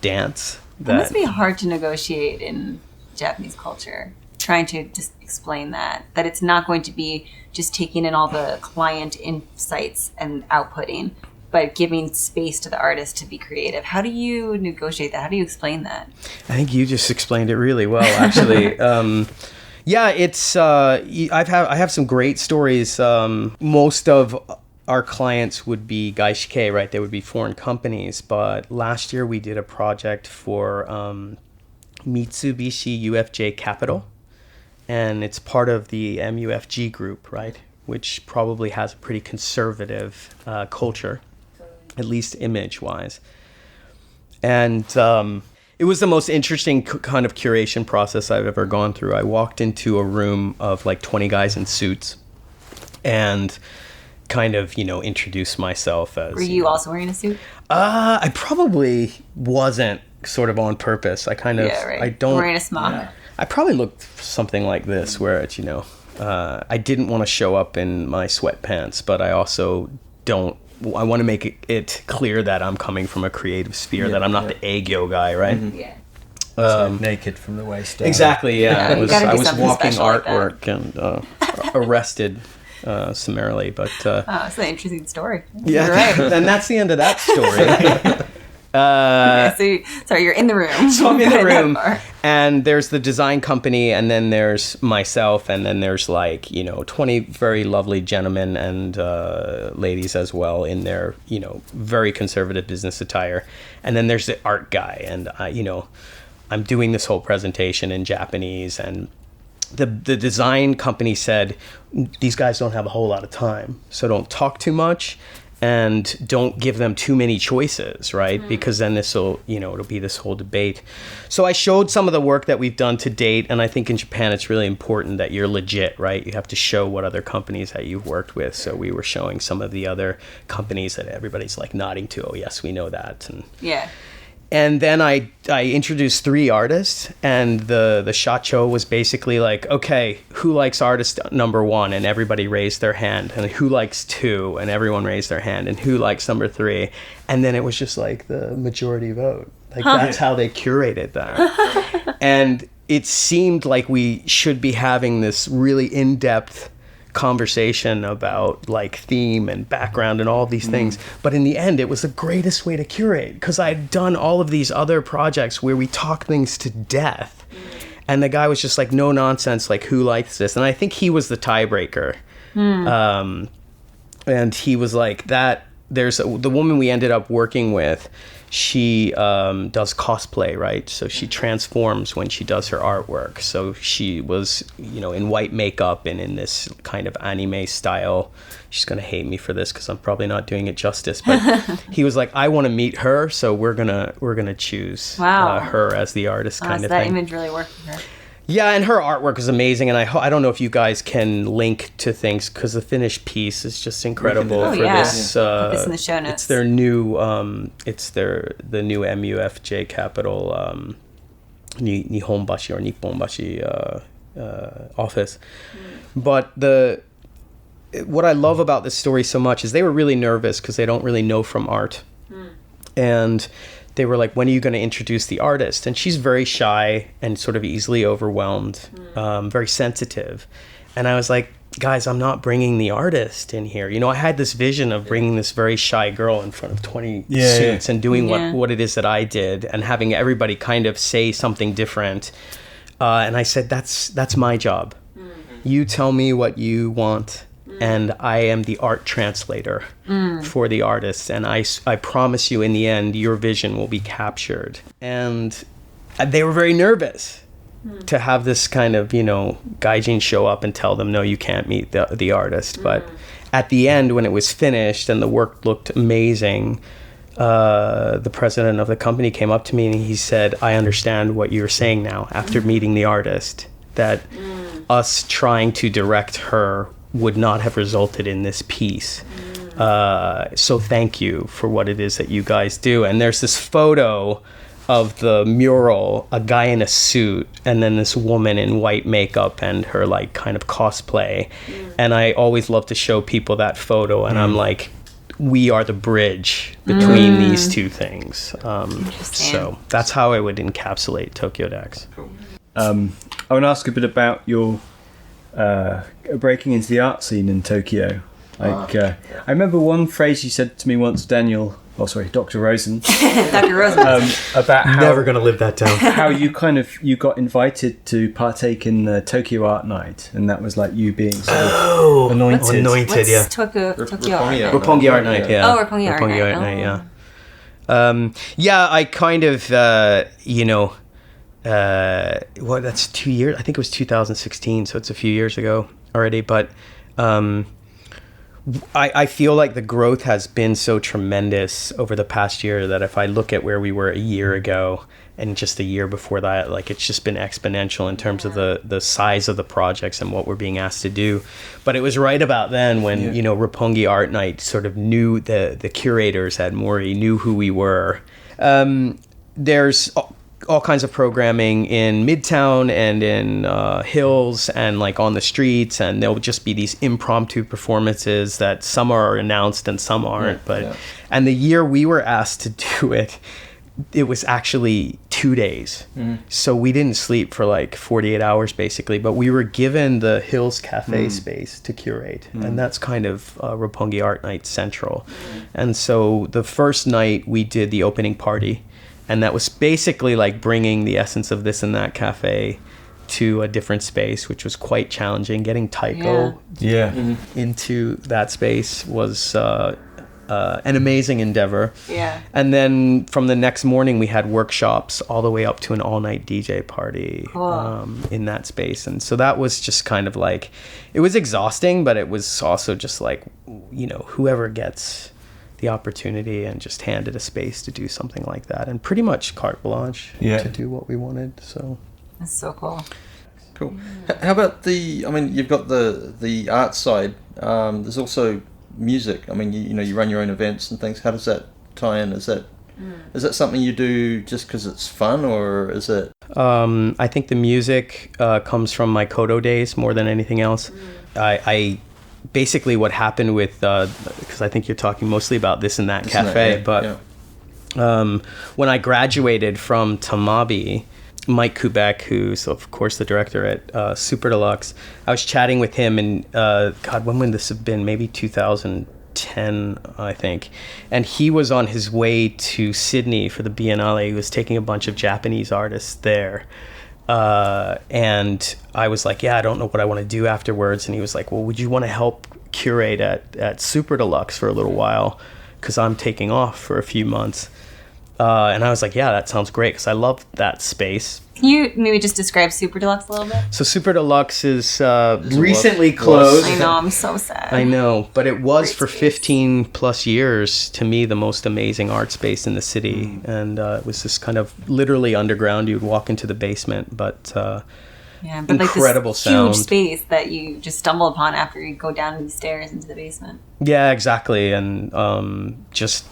dance. It must be hard to negotiate in Japanese culture, trying to just explain that it's not going to be just taking in all the client insights and outputting, but giving space to the artist to be creative. How do you negotiate that? How do you explain that? I think you just explained it really well, actually. It's I have some great stories. Most of our clients would be gaishike, right? They would be foreign companies. But last year we did a project for Mitsubishi UFJ Capital, and it's part of the MUFG group, right? Which probably has a pretty conservative culture, at least image-wise. And it was the most interesting kind of curation process I've ever gone through. I walked into a room of like 20 guys in suits and kind of, introduced myself as... Were you also wearing a suit? I probably wasn't, sort of on purpose. I kind of... Yeah, right. I don't... Wearing a smock? Yeah. I probably looked something like this, where it's, I didn't want to show up in my sweatpants, but I also don't... I want to make it clear that I'm coming from a creative sphere, that I'm not the Aegyo guy, right? Mm-hmm. Yeah. So naked from the waist down. Exactly, yeah. I was walking artwork and arrested summarily, but... it's an interesting story. Yeah, right. And that's the end of that story. So you're in the room. So I'm in the room, and there's the design company, and then there's myself, and then there's 20 very lovely gentlemen and ladies as well in their very conservative business attire, and then there's the art guy, and I'm doing this whole presentation in Japanese, and the design company said, these guys don't have a whole lot of time, so don't talk too much. And don't give them too many choices, right? Because then it'll be this whole debate. So I showed some of the work that we've done to date, and I think in Japan it's really important that you're legit, right? You have to show what other companies that you've worked with. So we were showing some of the other companies that everybody's like nodding to. Oh yes, we know that. And then I introduced 3 artists, and the shacho was basically like, okay, who likes artist number 1? And everybody raised their hand. And who likes 2? And everyone raised their hand. And who likes number 3? And then it was just like the majority vote. That's how they curated that. And it seemed like we should be having this really in-depth conversation about theme and background and all these things, but in the end it was the greatest way to curate, because I'd done all of these other projects where we talk things to death, and the guy was just like, no nonsense, who likes this? And I think he was the tiebreaker. And he was like, that there's the woman we ended up working with, she does cosplay, right? So she transforms when she does her artwork. So she was, in white makeup and in this kind of anime style. She's going to hate me for this because I'm probably not doing it justice. But he was like, I want to meet her, so we're gonna choose her as the artist kind of that thing. Image really worked for her. Yeah, and her artwork is amazing, and I don't know if you guys can link to things, because the finished piece is just incredible for this. Put this in the show notes. It's their new, the new MUFJ Capital Nihonbashi or Nipponbashi office. But what I love about this story so much is they were really nervous because they don't really know from art. And they were like, when are you going to introduce the artist? And she's very shy and sort of easily overwhelmed, very sensitive. And I was like, guys, I'm not bringing the artist in here. I had this vision of bringing this very shy girl in front of 20 suits and doing what it is that I did and having everybody kind of say something different. And I said, that's my job. You tell me what you want. And I am the art translator for the artist. And I promise you, in the end, your vision will be captured. And they were very nervous to have this kind of, gaijin show up and tell them, no, you can't meet the artist. But at the end, when it was finished and the work looked amazing, the president of the company came up to me and he said, I understand what you're saying now after meeting the artist, that us trying to direct her would not have resulted in this piece. So thank you for what it is that you guys do. And there's this photo of the mural, a guy in a suit, and then this woman in white makeup and her like kind of cosplay. And I always love to show people that photo, and I'm like, we are the bridge between these two things. So that's how I would encapsulate TokyoDex. Cool. I want to ask a bit about your breaking into the art scene in Tokyo. I remember one phrase you said to me once, Dr. Rosen. Dr. Rosen. About how, Never going to live that down. how you got invited to partake in the Tokyo Art Night, and that was like you being sort of anointed. What's Tokyo Roppongi Art Night, yeah. Oh, Roppongi Art Night, yeah. Yeah, I kind of, that's 2 years. I think it was 2016, so it's a few years ago already. But I feel like the growth has been so tremendous over the past year that if I look at where we were a year ago and just a year before that, like it's just been exponential in terms of the size of the projects and what we're being asked to do. But it was right about then when, Roppongi Art Night sort of knew the curators at Mori, knew who we were. There's all kinds of programming in Midtown and in Hills and like on the streets, and there'll just be these impromptu performances that some are announced and some aren't. And the year we were asked to do it, it was actually 2 days. So we didn't sleep for like 48 hours basically, but we were given the Hills Cafe space to curate. And that's kind of Roppongi Art Night Central. And so the first night we did the opening party, and that was basically like bringing the essence of this and that cafe to a different space, which was quite challenging. Getting Taiko into that space was an amazing endeavor. Yeah. And then from the next morning, we had workshops all the way up to an all-night DJ party in that space. And so that was just kind of like, it was exhausting, but it was also just like, whoever gets the opportunity and just handed a space to do something like that, and pretty much carte blanche to do what we wanted. So that's so cool. Cool. How about you've got the art side. There's also music. You run your own events and things. How does that tie in? Is that something you do just because it's fun, or is it? I think the music comes from my Kodo days more than anything else. I basically what happened with, because I think you're talking mostly about this and that cafe, when I graduated from Tamabi, Mike Kubek, who's of course the director at Super Deluxe, I was chatting with him, and when would this have been? Maybe 2010, I think. And he was on his way to Sydney for the Biennale. He was taking a bunch of Japanese artists there. And I was like, I don't know what I want to do afterwards. And he was like, well, would you want to help curate at Super Deluxe for a little while? Because I'm taking off for a few months. And I was like, that sounds great, because I love that space. Can you maybe just describe Super Deluxe a little bit? So Super Deluxe is recently closed. I know, I'm so sad. I know, but it was for 15 plus years, to me, the most amazing art space in the city. And it was this kind of literally underground. You would walk into the basement, but incredible like this sound. Huge space that you just stumble upon after you go down these stairs into the basement. Yeah, exactly. And just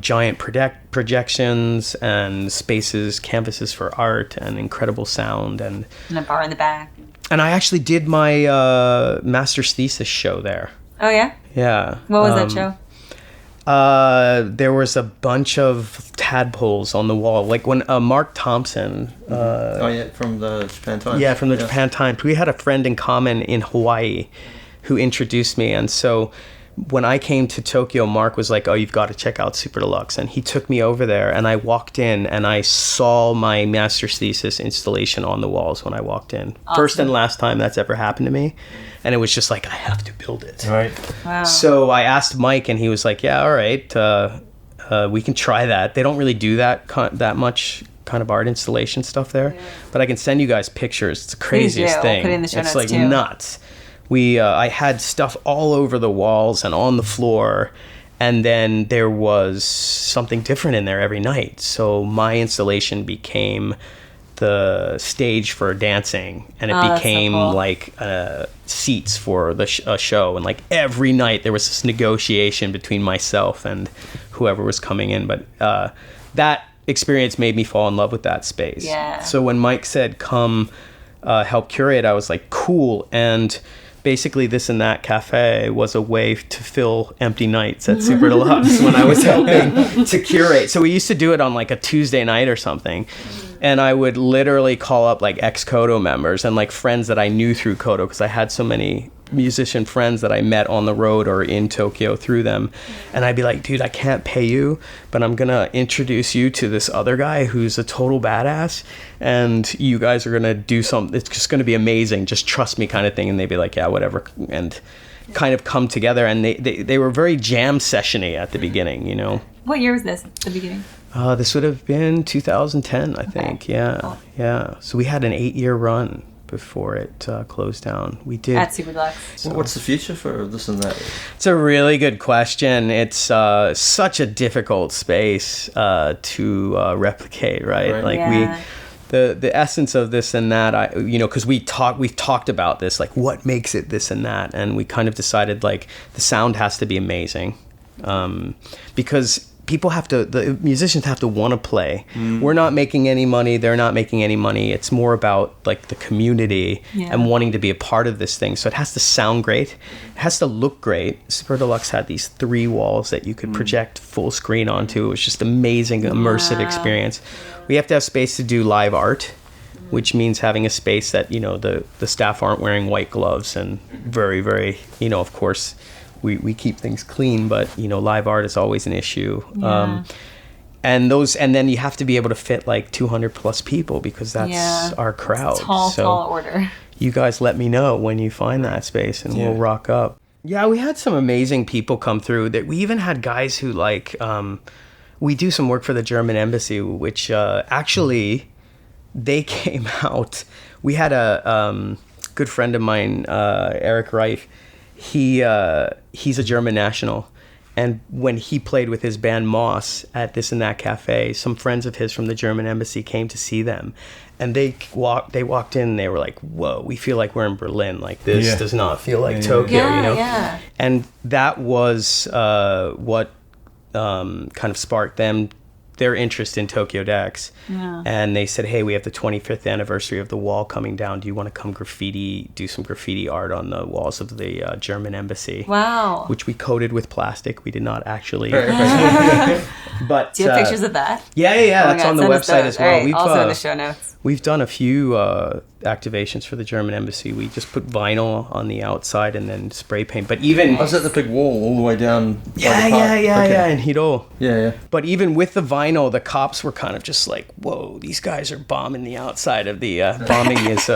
giant projections and spaces, canvases for art, and incredible sound, and a bar in the back. And I actually did my master's thesis show there. Oh, yeah? Yeah. What was that show? There was a bunch of tadpoles on the wall. Like when Mark Thompson... from the Japan Times. Yeah, from the Japan Times. We had a friend in common in Hawaii who introduced me. And so when I came to Tokyo, Mark was like, oh, you've got to check out Super Deluxe. And he took me over there, and I walked in, and I saw my master's thesis installation on the walls when I walked in. Awesome. First and last time that's ever happened to me. And it was just like, I have to build it. Right. Wow. So I asked Mike, and he was like, yeah, all right, we can try that. They don't really do that much kind of art installation stuff there. Yeah. But I can send you guys pictures. It's the craziest thing. We'll put it in the show it's notes like too. Nuts. I had stuff all over the walls and on the floor, and then there was something different in there every night. So my installation became the stage for dancing, and it became so cool. Like seats for the show. And like every night there was this negotiation between myself and whoever was coming in. But that experience made me fall in love with that space. Yeah. So when Mike said, come help curate, I was like, cool. And basically This and That Cafe was a way to fill empty nights at Super Deluxe when I was helping to curate. So we used to do it on like a Tuesday night or something. And I would literally call up like ex-Kodo members and like friends that I knew through Kodo, because I had so many musician friends that I met on the road or in Tokyo through them. And I'd be like, dude, I can't pay you, but I'm going to introduce you to this other guy who's a total badass. And you guys are going to do something. It's just going to be amazing. Just trust me, kind of thing. And they'd be like, yeah, whatever. And kind of come together. And they were very jam session-y at the beginning, you know. What year was this at the beginning? This would have been 2010, I think. Yeah. Cool. Yeah. So we had an 8-year run before it closed down. We did. At Super Deluxe. So what's the future for This and That? It's a really good question. It's such a difficult space to replicate, right? Like the essence of This and That, because we've talked about this, like what makes it This and That, and we kind of decided like the sound has to be amazing, because the musicians have to want to play. We're not making any money, they're not making any money. It's more about like the community and wanting to be a part of this thing. So it has to sound great, it has to look great. Super Deluxe had these 3 walls that you could project full screen onto. It was just amazing, immersive experience. We have to have space to do live art, which means having a space that, the staff aren't wearing white gloves, and very, very, of course, we keep things clean, but live art is always an issue. And then you have to be able to fit like 200 plus people, because that's our crowd. Tall order. You guys let me know when you find that space, and we'll rock up. Yeah, we had some amazing people come through. That we even had guys who like we do some work for the German embassy, which actually they came out. We had a good friend of mine, Eric Reif. He's a German national, and when he played with his band Moss at This and That Cafe, some friends of his from the German embassy came to see them, and they walked in and they were like, whoa, we feel like we're in Berlin. Like this does not feel like Tokyo, Yeah. And that was what kind of sparked their interest in TokyoDex. And they said, hey, we have the 25th anniversary of the wall coming down. Do you want to come do some graffiti art on the walls of the German embassy? Wow. Which we coated with plastic. We did not actually. But do you have pictures of that? Yeah. That's on the website as well. Right, also in the show notes. We've done a few activations for the German embassy. We just put vinyl on the outside and then spray paint. But even... Was it the big wall all the way down? Yeah, in Hiro. Yeah. But even with the vinyl, the cops were kind of just like, whoa, these guys are bombing the outside of the... bombing is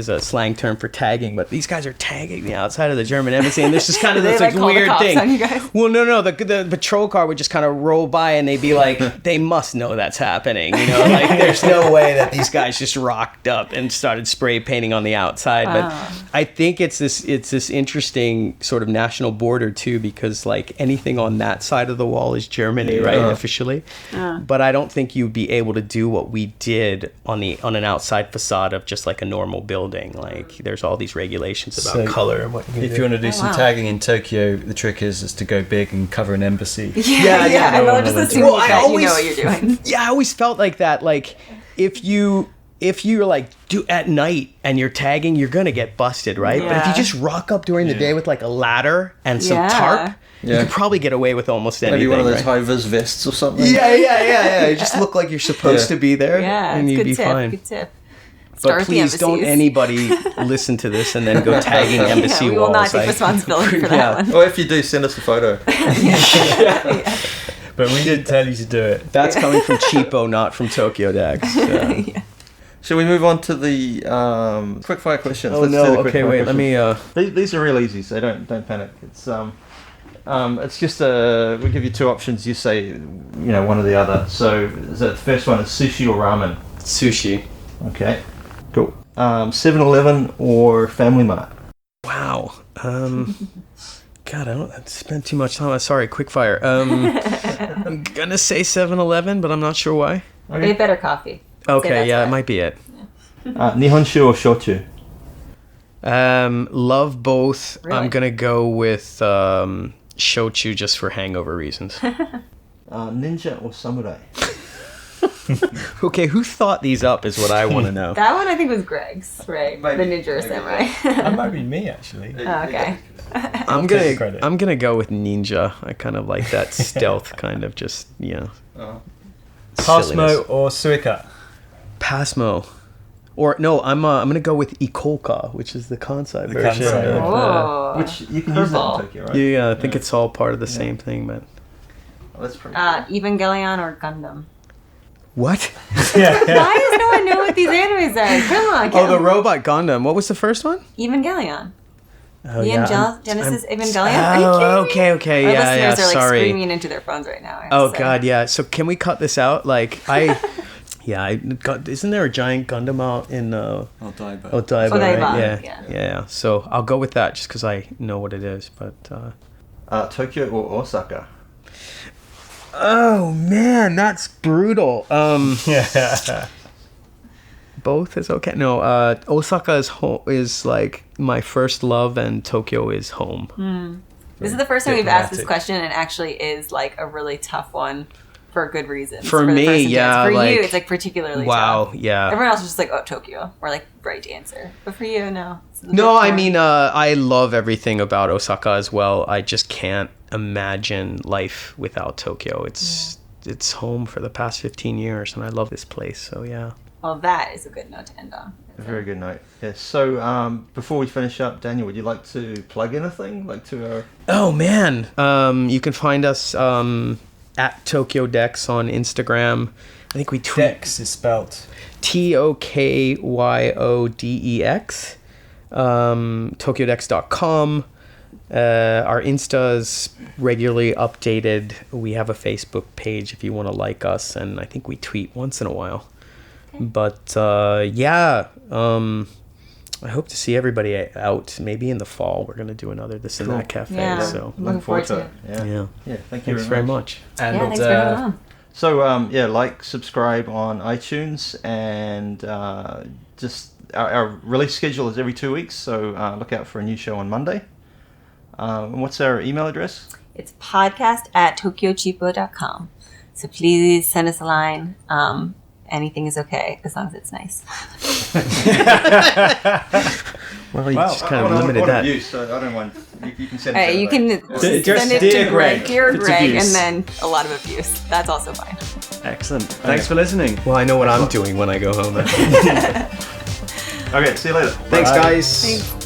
a slang term for tagging, but these guys are tagging the outside of the German embassy. And this is kind of this like weird thing. Well, no, the patrol car would just kind of roll by and they'd be like, they must know that's happening. Like there's no way that these guys just rocked up and started spray painting on the outside. But I think it's this interesting sort of national border too, because like anything on that side of the wall is Germany, right, officially. But I don't think you'd be able to do what we did on an outside facade of just like a normal building. Like there's all these regulations about color and what you can if you want to do some tagging in Tokyo, the trick is to go big and cover an embassy. I love just assuming that you know what you're doing. Yeah, I always felt like that. Like if you if you're like do at night and you're tagging, you're gonna get busted, right? But if you just rock up during the day with like a ladder and some tarp, you could probably get away with almost anything. Maybe one of those high-vis vests or something. Yeah. You just look like you're supposed to be there, and you'd be fine. Good tip. But please don't anybody listen to this and then go tagging embassy walls. We will not take responsibility for that one. Or if you do, send us a photo. But we didn't tell you to do it. That's coming from Cheapo, not from TokyoDex. Shall we move on to the quickfire questions? Oh, no. Okay, wait. Let me... These are real easy, so don't panic. It's just we give you two options. You say, one or the other. So the first one is sushi or ramen? Sushi. Okay, cool. 7-Eleven or Family Mart? Wow. God, I don't spend too much time. Sorry, quickfire. I'm gonna say 7-Eleven, but I'm not sure why. Okay. They have better coffee. Okay, yeah, it might be it. Nihonshu or shochu? Love both. Really? I'm gonna go with shochu just for hangover reasons. Ninja or samurai? Okay, who thought these up is what I want to know. That one I think was Greg's, right? Maybe, the Ninja or Samurai. That might be me, actually. Oh, okay. I'm gonna go with ninja. I kind of like that stealth kind of just Passmo or Suica? Passmo. Or no, I'm gonna go with Ikolka, which is the Kansai version. Whoa. Which you can use that in Tokyo, right? Yeah, I think it's all part of the same thing, but. Oh, that's pretty cool. Evangelion or Gundam? What? Why does no one know what these animes are? Come on. Oh, the Robot Gundam. What was the first one? Evangelion. Oh, Genesis Evangelion? Are you kidding me? Okay, Our yeah, listeners are sorry. screaming into their phones right now. Oh God, yeah. So can we cut this out? Like isn't there a giant Gundam out in Odaiba, right? Yeah. So I'll go with that just because I know what it is. But Tokyo or Osaka? oh man, that's brutal. Both is okay. No, Osaka is like my first love, and Tokyo is home. This is the first time we've asked this question, and actually is like a really tough one for good reasons. For me, yeah. For like, you, it's like particularly tough. Yeah. Everyone else is just like, oh, Tokyo. Or like, right answer. But for you, no. No, I mean, I love everything about Osaka as well. I just can't imagine life without Tokyo. It's home for the past 15 years, and I love this place. So yeah. Well, that is a good note to end on. A very good note. Yes. So before we finish up, Daniel, would you like to plug anything to our? Oh man, you can find us at TokyoDex on Instagram. I think we tweet. Dex is spelled TokyoDex. TokyoDex.com. Our Insta is regularly updated. We have a Facebook page if you want to like us, and I think we tweet once in a while. But I hope to see everybody out. Maybe in the fall we're gonna do another This and That Cafe. Yeah, so looking forward to it. Yeah. Thank you very much. And thanks for having on. So subscribe on iTunes, and just our release schedule is every 2 weeks. So look out for a new show on Monday. And what's our email address? It's podcast@tokyocheapo.com. So please send us a line. Anything is okay as long as it's nice. Well, you just kind of limited that. Abuse, so I don't mind. You can send it. You can send it to Greg, dear Greg, and then a lot of abuse. That's also fine. Excellent. Thanks for listening. Well, I know what I'm doing when I go home. Okay, see you later. Thanks, Bye. guys. Thanks.